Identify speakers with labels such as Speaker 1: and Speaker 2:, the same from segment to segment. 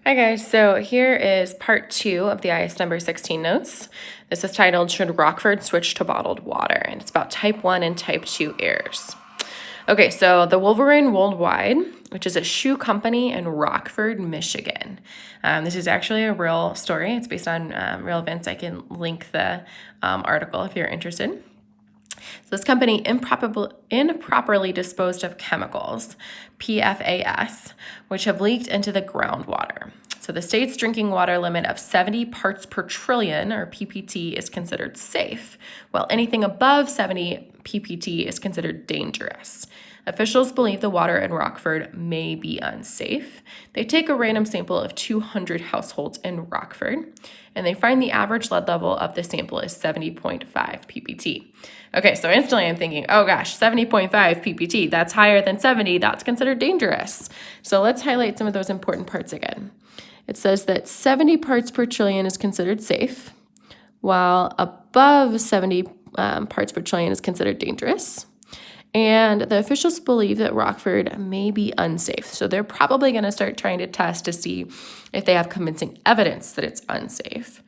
Speaker 1: Hi guys, so here is part 2 of the IS number 16 notes. This is titled, Should Rockford Switch to Bottled Water? And it's about type 1 and type 2 errors. Okay, so the Wolverine Worldwide, which is a shoe company in Rockford, Michigan. This is actually a real story. It's based on real events. I can link the article if you're interested. So this company improperly disposed of chemicals, PFAS, which have leaked into the groundwater. So the state's drinking water limit of 70 parts per trillion, or PPT, is considered safe, while anything above 70 PPT is considered dangerous. Officials believe the water in Rockford may be unsafe. They take a random sample of 200 households in Rockford, and they find the average lead level of the sample is 70.5 PPT. Okay, so instantly I'm thinking, oh gosh, 70.5 PPT, that's higher than 70, that's considered dangerous. So let's highlight some of those important parts again. It says that 70 parts per trillion is considered safe, while above 70 parts per trillion is considered dangerous. And the officials believe that Rockford may be unsafe. So they're probably going to start trying to test to see if they have convincing evidence that it's unsafe.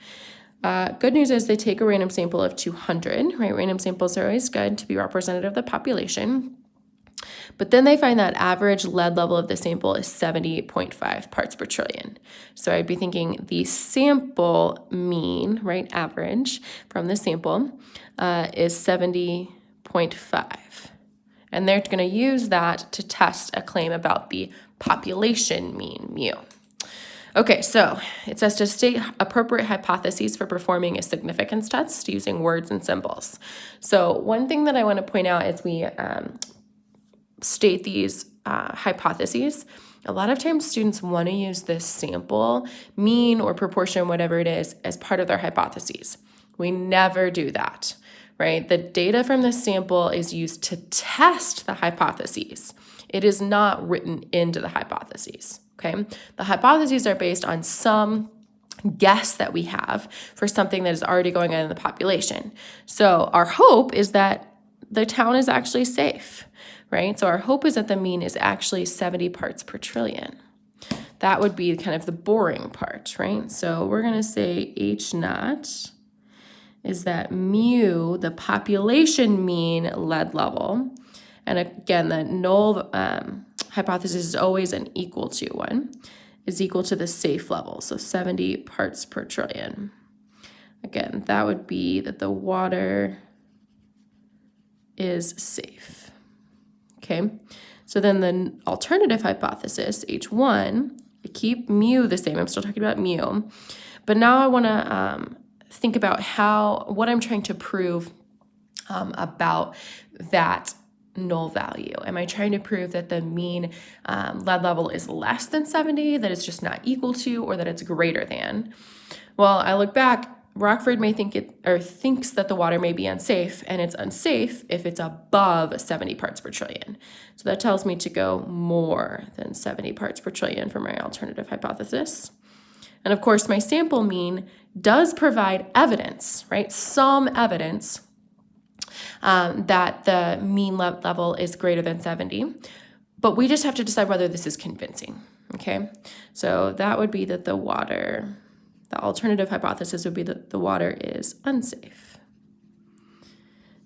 Speaker 1: Good news is they take a random sample of 200, right? Random samples are always good to be representative of the population. But then they find that average lead level of the sample is 70.5 parts per trillion. So I'd be thinking the sample mean, right, average from the sample is 70.5. And they're going to use that to test a claim about the population mean, mu. Okay, so it says to state appropriate hypotheses for performing a significance test using words and symbols. So one thing that I want to point out as we state these hypotheses, a lot of times students want to use this sample, mean, or proportion, whatever it is, as part of their hypotheses. We never do that, right? The data from the sample is used to test the hypotheses. It is not written into the hypotheses, okay? The hypotheses are based on some guess that we have for something that is already going on in the population. So our hope is that the town is actually safe, right? So our hope is that the mean is actually 70 parts per trillion. That would be kind of the boring part, right? So we're going to say H naught is that mu, the population mean lead level. And again, the null hypothesis is always an equal to one, is equal to the safe level. So 70 parts per trillion. Again, that would be that the water is safe. Okay, so then the alternative hypothesis, H1, I keep mu the same. I'm still talking about mu. But now I want to think about what I'm trying to prove about that null value. Am I trying to prove that the mean lead level is less than 70, that it's just not equal to, or that it's greater than? Well, I look back, Rockford may thinks that the water may be unsafe, and it's unsafe if it's above 70 parts per trillion. So that tells me to go more than 70 parts per trillion for my alternative hypothesis. And of course, my sample mean does provide evidence, right? Some evidence that the mean level is greater than 70, but we just have to decide whether this is convincing, okay? So that would be that the alternative hypothesis would be that the water is unsafe.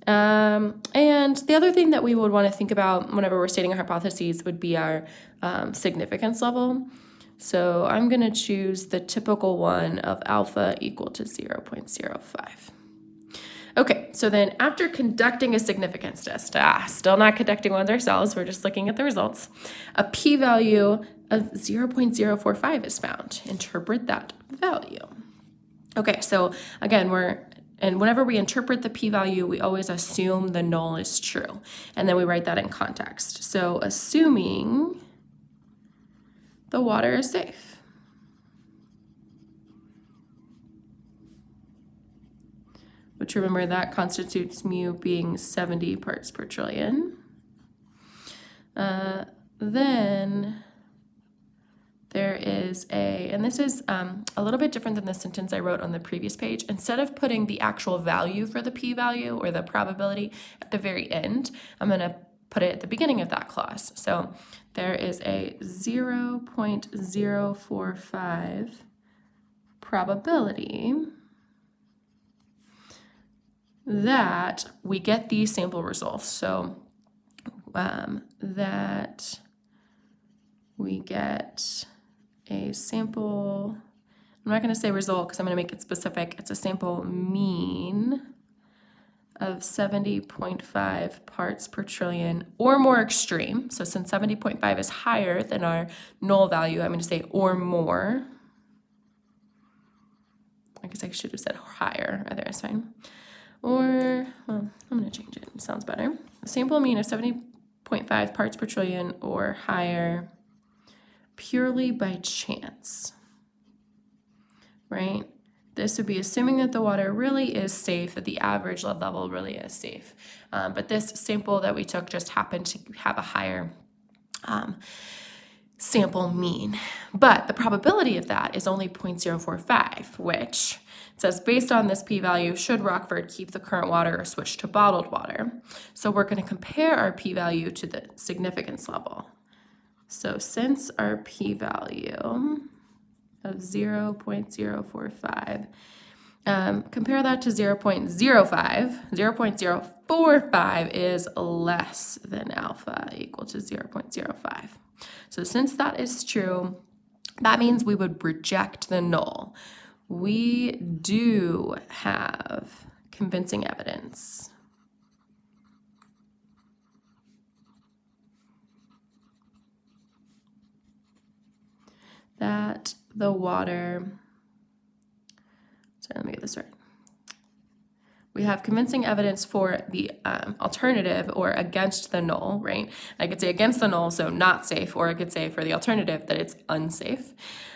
Speaker 1: And the other thing that we would want to think about whenever we're stating our hypotheses would be our significance level. So I'm going to choose the typical one of alpha equal to 0.05. Okay, so then after conducting a significance test, still not conducting ones ourselves, we're just looking at the results, a p-value of 0.045 is found. Interpret that value. Okay, so again, whenever we interpret the p-value, we always assume the null is true, and then we write that in context. So assuming the water is safe. Which, remember, that constitutes mu being 70 parts per trillion. Then there is and this is a little bit different than the sentence I wrote on the previous page. Instead of putting the actual value for the p-value or the probability at the very end, I'm going to put it at the beginning of that clause. So there is a 0.045 probability that we get these sample results. So that we get a sample, I'm not going to say result because I'm going to make it specific. It's a sample mean of 70.5 parts per trillion or more extreme. So since 70.5 is higher than our null value, I'm going to say or more. I guess I should have said higher, either is fine. Or, well, I'm going to change it. It sounds better. A sample mean of 70.5 parts per trillion or higher purely by chance, right? This would be assuming that the water really is safe, that the average level really is safe. But this sample that we took just happened to have a higher sample mean. But the probability of that is only 0.045, which says based on this p-value, should Rockford keep the current water or switch to bottled water? So we're going to compare our p-value to the significance level. So since our p-value of 0.045, compare that to 0.05. 0.045 is less than alpha equal to 0.05. So since that is true, that means we would reject the null. We do have convincing evidence that the water, sorry, let me get this right. We have convincing evidence for the alternative or against the null, right? I could say against the null, so not safe, or I could say for the alternative that it's unsafe.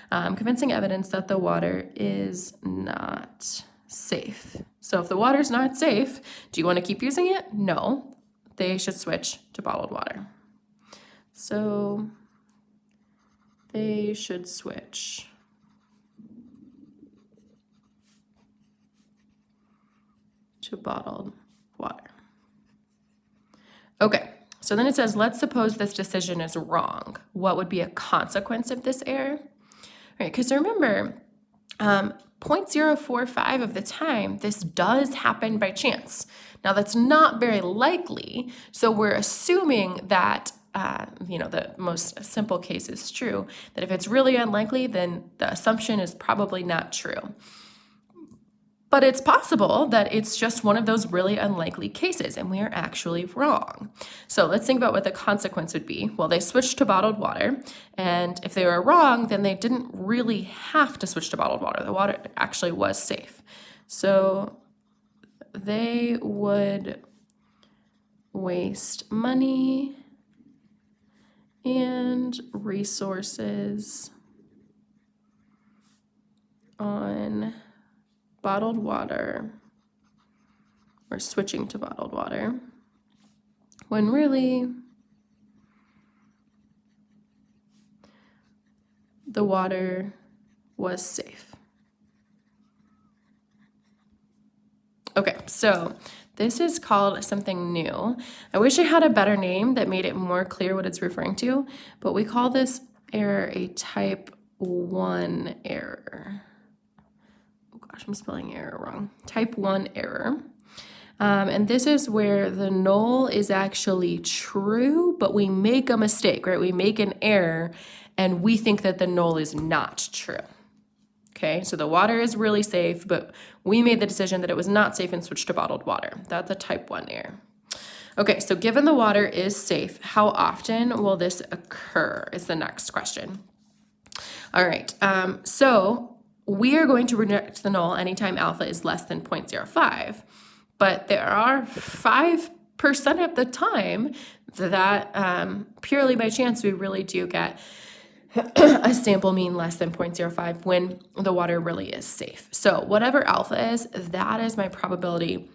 Speaker 1: Convincing evidence that the water is not safe. So if the water is not safe, do you want to keep using it? No, they should switch to bottled water. So they should switch to bottled water. Okay, so then it says, let's suppose this decision is wrong. What would be a consequence of this error? Right, because remember, 0.045 of the time, this does happen by chance. Now that's not very likely, so we're assuming that the most simple case is true, that if it's really unlikely, then the assumption is probably not true. But it's possible that it's just one of those really unlikely cases and we are actually wrong. So let's think about what the consequence would be. Well, they switched to bottled water, and if they were wrong, then they didn't really have to switch to bottled water. The water actually was safe. So they would waste money and resources on bottled water or switching to bottled water when really the water was safe. Okay, so this is called something new. I wish I had a better name that made it more clear what it's referring to, but we call this error a type 1 error. I'm spelling error wrong. Type 1 error. And this is where the null is actually true, but we make a mistake, right? We make an error and we think that the null is not true. Okay, so the water is really safe, but we made the decision that it was not safe and switched to bottled water. That's a type 1 error. Okay, so given the water is safe, how often will this occur is the next question. All right, so we are going to reject the null anytime alpha is less than 0.05, but there are 5% of the time that purely by chance we really do get a sample mean less than 0.05 when the water really is safe. So whatever alpha is, that is my probability,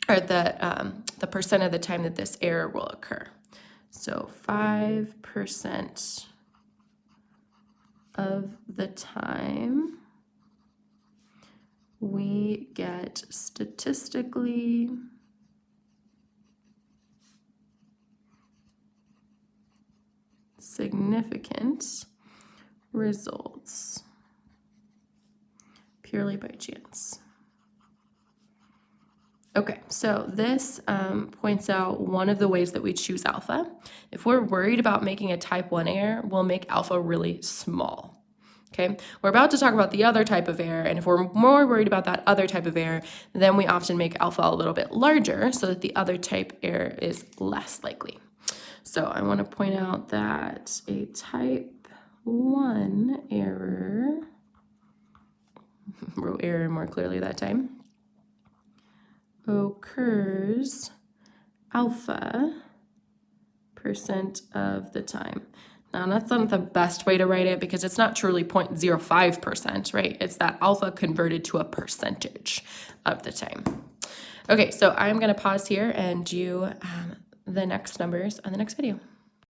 Speaker 1: or the percent of the time that this error will occur. So 5% of the time we get statistically significant results purely by chance. Okay, so this points out one of the ways that we choose alpha. If we're worried about making a type 1 error, we'll make alpha really small. Okay, we're about to talk about the other type of error, and if we're more worried about that other type of error, then we often make alpha a little bit larger so that the other type error is less likely. So I want to point out that a type 1 error, wrote error more clearly that time, occurs alpha % of the time. Now, that's not the best way to write it because it's not truly 0.05%, right? It's that alpha converted to a percentage of the time. Okay, so I'm going to pause here and do the next numbers on the next video.